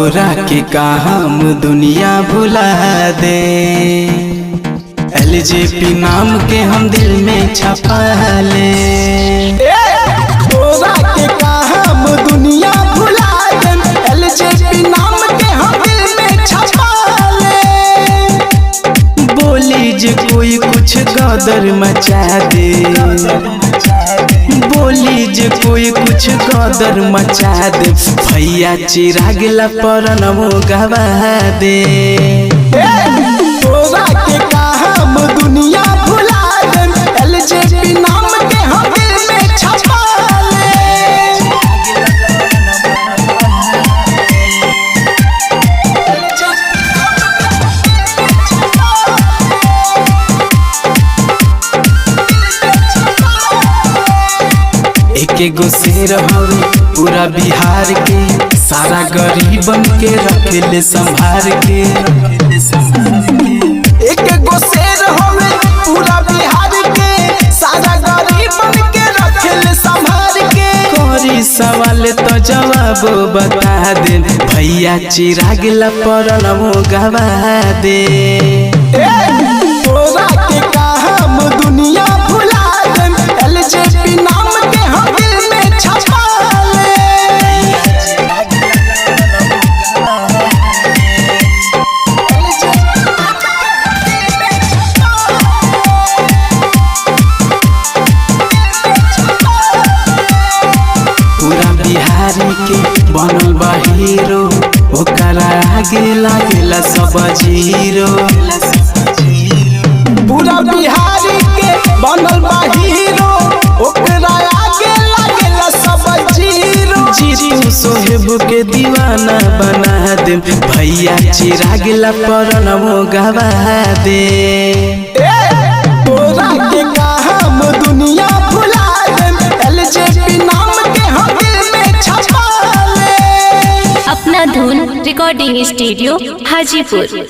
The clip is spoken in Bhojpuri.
तोरा के का हम दुनिया भुला दे। एलजेपी नाम के हम दिल में छपा ले। तोरा के का हम दुनिया भुला दे। एलजेपी नाम के हम दिल में छपा ले। बोली जे कोई कुछ गदर मचा दे। बोली जे कोई कुछ गदर मचा दे। भैया चिराग ला परनमो गवा दे। तोरा के का हम दुनिया भुला दे। एलजेपी नाम के हम दिल में छपा ले। एक गो शेर हवे पूरा बिहार के। सारा गरीबन के रखेले संभार के। एक गो शेर हवे पूरा बिहार के। सारा गरीबन के रखेले संभार के। कोरी सवाल तो जवाब बता दे। भैया चिराग ला परनमो गवा दे। तोरा के का हम दुनिया भुला दे। एलजेपी नाम के हम दिल में छपा ले। पूरा बिहारी के बनल बा हीरो। ओकरा आगे लागेला सब जीरो। पूरा बिहारी के बनल बा हीरो। ओकरा आगे लागेला सब जीरो। जीतू सोहेब के दीवाना बना दे। भैया चिराग ला परनमो गवा दे। तोरा के का हम दुनिया भुला दे। एलजेपी नाम के हम दिल में छपा ले। अपना धुन रिकॉर्डिंग स्टूडियो हाजीपुर।